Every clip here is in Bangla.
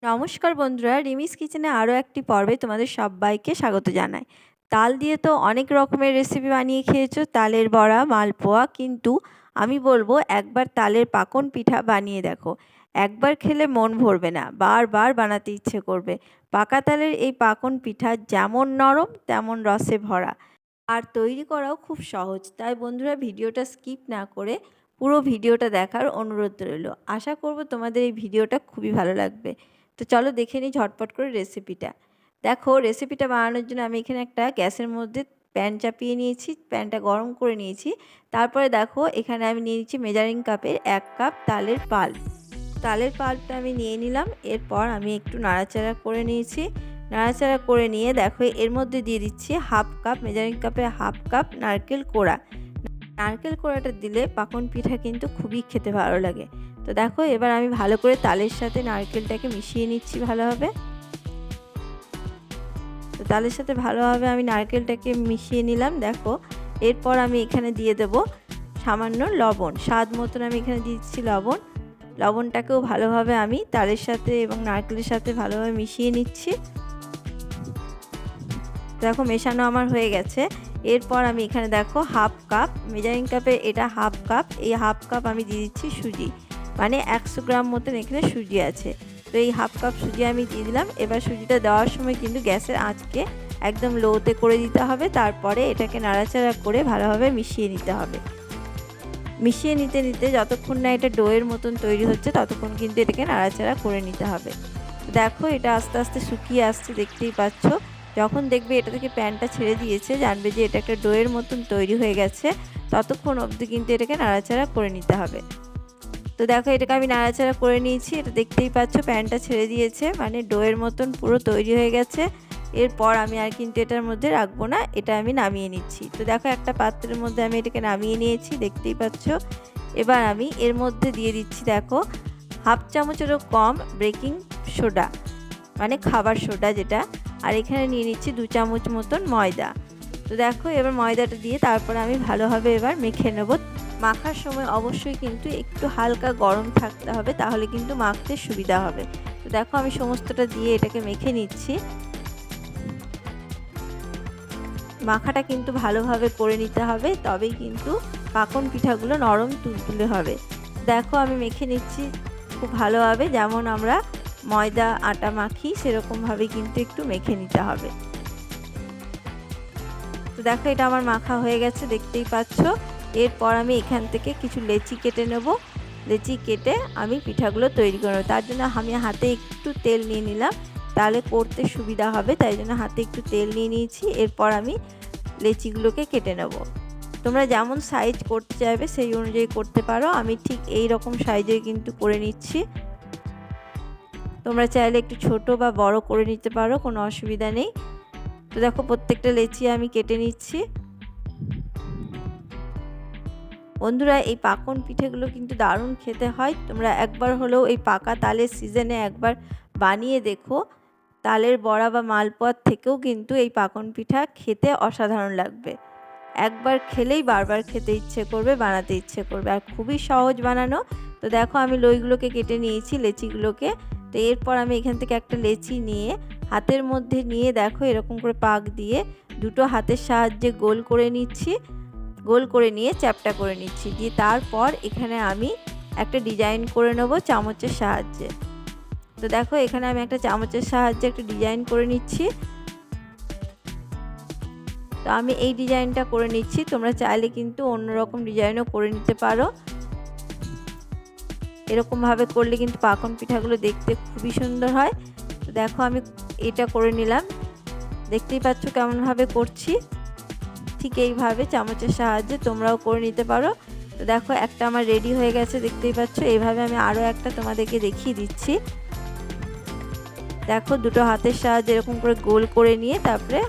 নমস্কার বন্ধুরা, রিমিস কিচেনে আরও একটি পর্বে তোমাদের সবাইকে স্বাগত জানাই। তাল দিয়ে তো অনেক রকমের রেসিপি বানিয়ে খেয়েছো, তালের বড়া, মালপোয়া, কিন্তু আমি বলবো একবার তালের পাকন পিঠা বানিয়ে দেখো। একবার খেলে মন ভরবে না, বারবার বানাতে ইচ্ছে করবে। পাকা তালের এই পাকন পিঠা যেমন নরম তেমন রসে ভরা, আর তৈরি করাও খুব সহজ। তাই বন্ধুরা, ভিডিওটা স্কিপ না করে পুরো ভিডিওটা দেখার অনুরোধ রইল। আশা করব তোমাদের এই ভিডিওটা খুবই ভালো লাগবে। তো চলো দেখে নিই ঝটপট করে রেসিপিটা। দেখো, রেসিপিটা বানানোর জন্য আমি এখানে একটা গ্যাসের মধ্যে প্যান চাপিয়ে নিয়েছি, প্যানটা গরম করে নিয়েছি। তারপরে দেখো, এখানে আমি নিয়ে নিচ্ছি মেজারিং কাপের 1 কাপ তালের পাল্প। তালের পাল্পটা আমি নিয়ে নিলাম। এরপর আমি একটু নাড়াচাড়া করে নিয়েছি। নাড়াচাড়া করে নিয়ে দেখো, এর মধ্যে দিয়ে দিচ্ছি হাফ কাপ, মেজারিং কাপে হাফ কাপ নারকেল কোড়া। নারকেল কোড়াটা দিলে পাকন পিঠা কিন্তু খুবই খেতে ভালো লাগে। তো দেখো, এবার আমি ভালো করে তালের সাথে নারকেলটাকে মিশিয়ে নিচ্ছি ভালোভাবে। তো তালের সাথে ভালোভাবে আমি নারকেলটাকে মিশিয়ে নিলাম। দেখো, এরপর আমি এখানে দিয়ে দেব সামান্য লবণ, স্বাদ মতন আমি এখানে দিচ্ছি লবণ। লবণটাকেও ভালোভাবে আমি তালের সাথে এবং নারকেলের সাথে ভালোভাবে মিশিয়ে নিচ্ছি। দেখো, মেশানো আমার হয়ে গেছে। এরপর আমি এখানে দেখো হাফ কাপ, মেজারিং কাপে এটা হাফ কাপ, এই হাফ কাপ আমি দিয়ে দিচ্ছি সুজি, মানে 100 গ্রাম মতন এখানে সুজি আছে। তো এই হাফ কাপ সুজি আমি দিয়ে দিলাম। এবার সুজিটা দেওয়ার সময় কিন্তু গ্যাসের আঁচকে একদম লোতে করে দিতে হবে। তারপরে এটাকে নাড়াচাড়া করে ভালোভাবে মিশিয়ে নিতে হবে। মিশিয়ে নিতে নিতে যতক্ষণ না এটা ডোয়ের মতন তৈরি হচ্ছে, ততক্ষণ কিন্তু এটাকে নাড়াচাড়া করে নিতে হবে। দেখো, এটা আস্তে আস্তে শুকিয়ে আসছে, দেখতেই পাচ্ছ। যখন দেখবে এটা থেকে প্যানটা ছেড়ে দিয়েছে, জানবে যে এটা একটা ডোয়ের মতন তৈরি হয়ে গেছে। ততক্ষণ অবধি কিন্তু এটাকে নাড়াচাড়া করে নিতে হবে। তো দেখো, এটাকে আমি নাড়াচাড়া করে নিয়েছি। এটা দেখতেই পাচ্ছ, প্যানটা ছেড়ে দিয়েছে, মানে ডোয়ের মতন পুরো তৈরি হয়ে গেছে। এরপর আমি আর কিন্তু এটার মধ্যে রাখবো না, এটা আমি নামিয়ে নিচ্ছি। তো দেখো, একটা পাত্রের মধ্যে আমি এটাকে নামিয়ে নিয়েছি, দেখতেই পাচ্ছ। এবার আমি এর মধ্যে দিয়ে দিচ্ছি দেখো হাফ চামচেরও কম বেকিং সোডা, মানে খাবার সোডা যেটা। আর এখানে নিয়ে নিচ্ছি 2 চামচ মতন ময়দা। তো দেখো, এবার ময়দাটা দিয়ে তারপরে আমি ভালোভাবে এবার মেখে নেব। মাখার সময় অবশ্যই কিন্তু একটু হালকা গরম থাকতে হবে, তাহলে কিন্তু মাখতে সুবিধা হবে। তো দেখো, আমি সমস্তটা দিয়ে এটাকে মেখে নিচ্ছি। মাখাটা কিন্তু ভালোভাবে করে নিতে হবে, তবেই কিন্তু পাকন পিঠাগুলো নরম তুলতুলে হবে। দেখো, আমি মেখে নিচ্ছি খুব ভালোভাবে, যেমন আমরা ময়দা আটা মাখি সেরকমভাবে কিন্তু একটু মেখে নিতে হবে। তো দেখো, এটা আমার মাখা হয়ে গেছে, দেখতেই পাচ্ছ। এরপর আমি এখান থেকে কিছু লেচি কেটে নেব। লেচি কেটে আমি পিঠাগুলো তৈরি করব। তার জন্য আমি হাতে একটু তেল নিয়ে নিলাম, তাহলে করতে সুবিধা হবে। তাই জন্য হাতে একটু তেল নিয়ে নিয়েছি। এরপর আমি লেচিগুলোকে কেটে নেব। তোমরা যেমন সাইজ করতে চাইবে সেই অনুযায়ী করতে পারো। আমি ঠিক এই রকম সাইজে কিন্তু করে নিচ্ছি। তোমরা চাইলে একটু ছোট বা বড় করে নিতে পারো, কোনো অসুবিধা নেই। তো দেখো, প্রত্যেকটা লেচি আমি কেটে নিচ্ছি। বন্ধুরা, এই পাকন পিঠেগুলো কিন্তু দারুণ খেতে হয়। তোমরা একবার হলেও এই পাকা তালের সিজনে একবার বানিয়ে দেখো। তালের বড়া বা মালপোয়ার থেকেও কিন্তু এই পাকন পিঠা খেতে অসাধারণ লাগবে। একবার খেলেই বারবার খেতে ইচ্ছে করবে, বানাতে ইচ্ছে করবে, আর খুবই সহজ বানানো। তো দেখো, আমি লইগুলোকে কেটে নিয়েছি, লেচিগুলোকে। তো এরপর আমি এখান থেকে একটা লেচি নিয়ে হাতের মধ্যে নিয়ে দেখো এরকম করে পাক দিয়ে দুটো হাতের সাহায্যে গোল করে নিচ্ছি। গোল করে নিয়ে চ্যাপ্টা করে নিচ্ছি, দিয়ে তারপর এখানে আমি একটা ডিজাইন করে নেব চামচের সাহায্যে। তো দেখো, এখানে আমি একটা চামচের সাহায্যে একটা ডিজাইন করে নিচ্ছি। তো আমি এই ডিজাইনটা করে নিচ্ছি। তোমরা চাইলে কিন্তু অন্যরকম ডিজাইনও করে নিতে পারো। এরকমভাবে করলে কিন্তু পাকন পিঠাগুলো দেখতে খুবই সুন্দর হয়। তো দেখো, আমি এটা করে নিলাম, দেখতেই পাচ্ছ কেমনভাবে করছি। ঠিক এইভাবে চামচের সাহায্যে তোমরাও করে নিতে পারো। তো দেখো, একটা আমার রেডি হয়ে গেছে, দেখতেই পাচ্ছ। এইভাবে আমি আরও একটা তোমাদেরকে দেখিয়ে দিচ্ছি। দেখো, দুটো হাতের সাহায্যে এরকম করে গোল করে নিয়ে তারপরে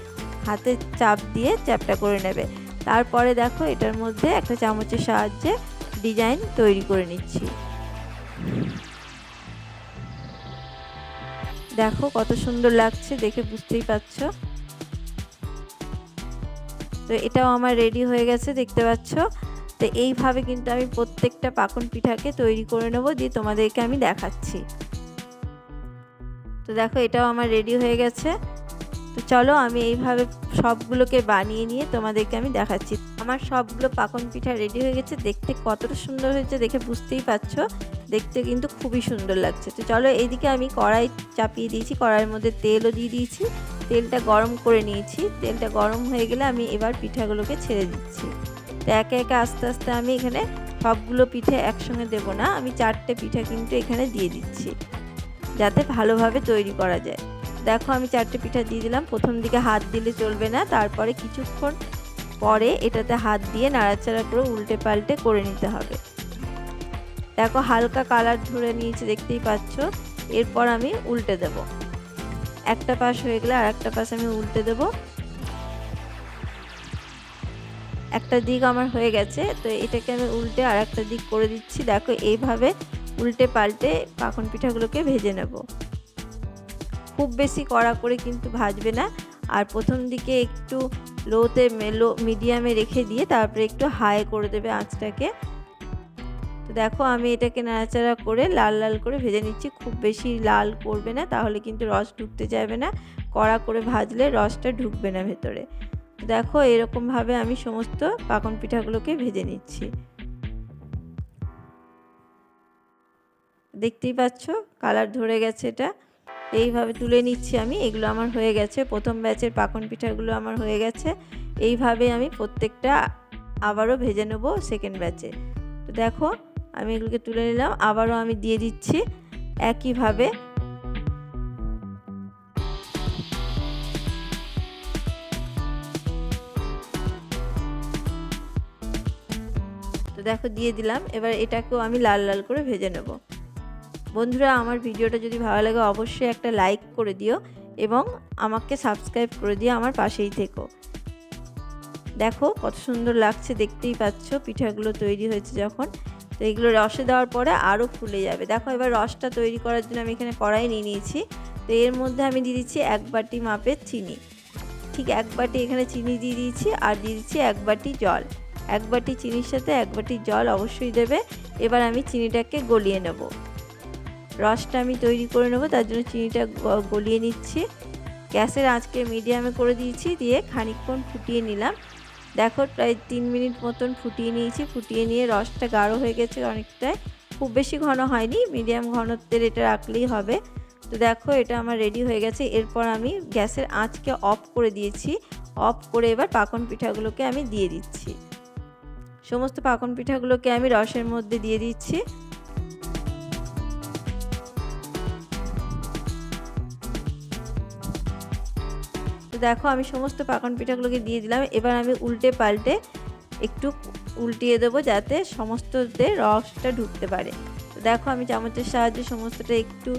হাতে চাপ দিয়ে চ্যাপটা করে নেবে। তারপরে দেখো, এটার মধ্যে একটা চামচের সাহায্যে ডিজাইন তৈরি করে নিচ্ছি। দেখো কত সুন্দর লাগছে, দেখে বুঝতেই পারছো। তো এটাও আমার রেডি হয়ে গেছে, দেখতে পাচ্ছ। তো এইভাবে কিন্তু আমি প্রত্যেকটা পাকন পিঠাকে তৈরি করে নেব, দিয়ে তোমাদেরকে আমি দেখাচ্ছি। তো দেখো এটাও আমার রেডি হয়ে গেছে। তো চলো আমি এইভাবে সবগুলোকে বানিয়ে নিয়ে তোমাদেরকে আমি দেখাচ্ছি। আমার সবগুলো পাকন পিঠা রেডি হয়ে গেছে। দেখতে কতটা সুন্দর হয়েছে দেখে বুঝতেই পারছো, দেখতে কিন্তু খুবই সুন্দর লাগছে। তো চলো এইদিকে আমি কড়াই চাপিয়ে দিয়েছি, কড়াইয়ের মধ্যে তেলও দিয়ে দিয়েছি, তেলটা গরম করে নিয়েছি। তেলটা গরম হয়ে গেলে আমি এবার পিঠাগুলোকে ছেড়ে দিচ্ছি। তো একে একে আস্তে আস্তে আমি এখানে সবগুলো পিঠে একসঙ্গে দেবো না, আমি 4টে পিঠা কিন্তু এখানে দিয়ে দিচ্ছি যাতে ভালোভাবে তৈরি করা যায়। দেখো আমি 4টে পিঠা দিয়ে দিলাম। প্রথম দিকে হাত দিলে চলবে না, তারপরে কিছুক্ষণ পরে এটাতে হাত দিয়ে নাড়াচাড়া করে উল্টে পাল্টে করে নিতে হবে। দেখো হালকা কালার ধরে নিয়েছে দেখতেই পাচ্ছ। এরপর আমি উল্টে দেব, একটা পাশ হয়ে গেলে আর একটা পাশ আমি উল্টে দেব। একটা দিক আমার হয়ে গেছে, তো এটাকে আমি উল্টে আর একটা দিক করে দিচ্ছি। দেখো এইভাবে উল্টে পাল্টে পাকন পিঠাগুলোকে ভেজে নেব। খুব বেশি কড়া করে কিন্তু ভাজবে না, আর প্রথম দিকে একটু মিডিয়ামে রেখে দিয়ে তারপরে একটু হাই করে দেবে আঁচটাকে। তো দেখো আমি এটাকে নাড়াচাড়া করে লাল লাল করে ভেজে নিচ্ছি। খুব বেশি লাল করবে না, তাহলে কিন্তু রস ঢুকতে যাবে না। কড়া করে ভাজলে রসটা ঢুকবে না ভেতরে। দেখো এরকমভাবে আমি সমস্ত পাকন পিঠাগুলোকে ভেজে নিচ্ছি। দেখতেই পাচ্ছ কালার ধরে গেছে, এটা এইভাবে তুলে নিচ্ছি আমি। এগুলো আমার হয়ে গেছে, প্রথম ব্যাচের পাকন পিঠাগুলো আমার হয়ে গেছে। এইভাবে আমি প্রত্যেকটা আবারও ভেজে নেব সেকেন্ড ব্যাচে। তো দেখো আমি এগুলোকে তুলে নিলাম, আবারও আমি দিয়ে দিচ্ছি একইভাবে। তো দেখো দিয়ে দিলাম, এবার এটাকেও আমি লাল লাল করে ভেজে নেব। বন্ধুরা আমার ভিডিওটা যদি ভালো লাগে অবশ্যই একটা লাইক করে দিও এবং আমাকে সাবস্ক্রাইব করে দিয়ে আমার পাশেই থেকো। দেখো কত সুন্দর লাগছে, দেখতেই পাচ্ছ পিঠাগুলো তৈরি হয়েছে যখন। তো এগুলো রসে দেওয়ার পরে আরও ফুলে যাবে। দেখো এবার রসটা তৈরি করার জন্য আমি এখানে কড়াই নিয়ে নিয়েছি। তো এর মধ্যে আমি দিয়ে দিচ্ছি 1 বাটি মাপের চিনি, ঠিক 1 বাটি এখানে চিনি দিয়ে দিয়েছি, আর দিয়ে দিচ্ছি 1 বাটি জল। 1 বাটি চিনির সাথে 1 বাটি জল অবশ্যই দেবে। এবার আমি চিনিটাকে গলিয়ে নেব, রসটা আমি তৈরি করে নেব, তার জন্য চিনিটা গলিয়ে নিচ্ছি। গ্যাসের আঁচকে মিডিয়ামে করে দিয়েছি, দিয়ে খানিকক্ষণ ফুটিয়ে নিলাম। দেখো প্রায় 3 মিনিট মতন ফুটিয়ে নিয়েছি। ফুটিয়ে নিয়ে রসটা গাঢ় হয়ে গেছে অনেকটাই, খুব বেশি ঘন হয়নি, মিডিয়াম ঘনত্বের এটা রাখলেই হবে। তো দেখো এটা আমার রেডি হয়ে গেছে। এরপর আমি গ্যাসের আঁচকে অফ করে দিয়েছি। অফ করে এবার পাকন পিঠাগুলোকে আমি দিয়ে দিচ্ছি। সমস্ত পাকন পিঠাগুলোকে আমি রসের মধ্যে দিয়ে দিচ্ছি। তো দেখো আমি সমস্ত পাকন পিঠাগুলোকে দিয়ে দিলাম। এবার আমি উল্টে পাল্টে একটু উল্টিয়ে দেবো যাতে সমস্ততে রসটা ঢুকতে পারে। তো দেখো আমি চামচের সাহায্যে সমস্তটা একটু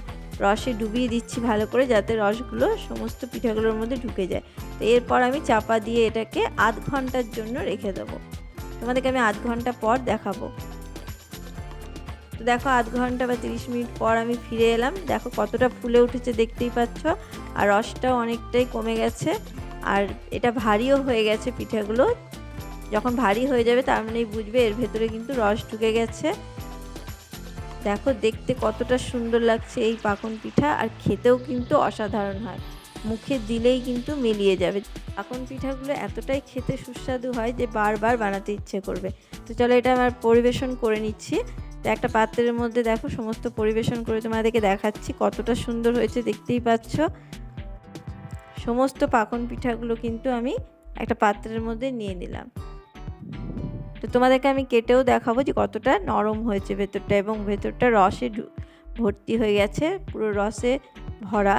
রসে ডুবিয়ে দিচ্ছি ভালো করে, যাতে রসগুলো সমস্ত পিঠাগুলোর মধ্যে ঢুকে যায়। তো এরপর আমি চাপা দিয়ে এটাকে আধ ঘন্টার জন্য রেখে দেবো। তোমাদেরকে আমি আধ ঘন্টা পর দেখাবো। তো দেখো আধ ঘন্টা বা 30 মিনিট পর আমি ফিরে এলাম। দেখো কতটা ফুলে উঠেছে দেখতেই পাচ্ছ, আর রসটাও অনেকটাই কমে গেছে, আর এটা ভারীও হয়ে গেছে পিঠাগুলো। যখন ভারী হয়ে যাবে তার মানেই বুঝবে এর ভেতরে কিন্তু রস ঢুকে গেছে। দেখো দেখতে কতটা সুন্দর লাগছে এই পাকন পিঠা, আর খেতেও কিন্তু অসাধারণ হয়, মুখে দিলেই কিন্তু মিলিয়ে যাবে। পাকন পিঠাগুলো এতটাই খেতে সুস্বাদু হয় যে বারবার বানাতে ইচ্ছে করবে। তো চলো এটা আমার পরিবেশন করে নিচ্ছি। তো একটা পাত্রের মধ্যে দেখো সমস্ত পরিবেশন করে তোমাদেরকে দেখাচ্ছি কতটা সুন্দর হয়েছে, দেখতেই পাচ্ছ। সমস্ত পাকন পিঠাগুলো কিন্তু আমি একটা পাত্রের মধ্যে নিয়ে নিলাম। তো তোমাদেরকে আমি কেটেও দেখাবো যে কতটা নরম হয়েছে ভেতরটা, এবং ভেতরটা রসে ভর্তি হয়ে গেছে, পুরো রসে ভরা।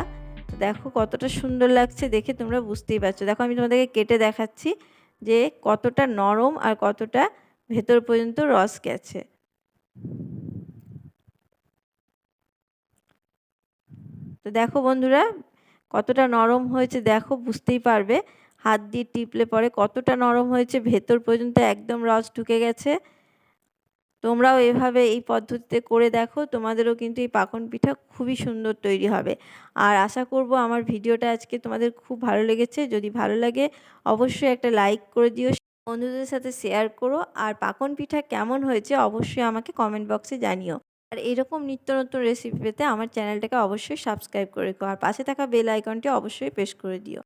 তো দেখো কতটা সুন্দর লাগছে দেখে, তোমরা বুঝতেই পারছো। দেখো আমি তোমাদেরকে কেটে দেখাচ্ছি যে কতটা নরম আর কতটা ভেতর পর্যন্ত রস গেছে। তো দেখো বন্ধুরা কতটা নরম হয়েছে, দেখো বুঝতেই পারবে হাত দিয়ে টিপলে পরে কতটা নরম হয়েছে, ভেতর পর্যন্ত একদম রস ঢুকে গেছে। তোমরাও এভাবে এই পদ্ধতিতে করে দেখো, তোমাদেরও কিন্তু এই পাকন পিঠা খুবই সুন্দর তৈরি হবে। আর আশা করব আমার ভিডিওটা আজকে তোমাদের খুব ভালো লেগেছে। যদি ভালো লাগে অবশ্যই একটা লাইক করে দিও, বন্ধুদের সাথে শেয়ার করো, আর পাকন পিঠা কেমন হয়েছে অবশ্যই আমাকে কমেন্ট বক্সে জানিও। আর আর এরকম নিত্য নতুন রেসিপি পেতে আমার চ্যানেলটাকে অবশ্যই সাবস্ক্রাইব করে রেখো আর পাশে থাকা বেল আইকনটি অবশ্যই প্রেস করে দিও।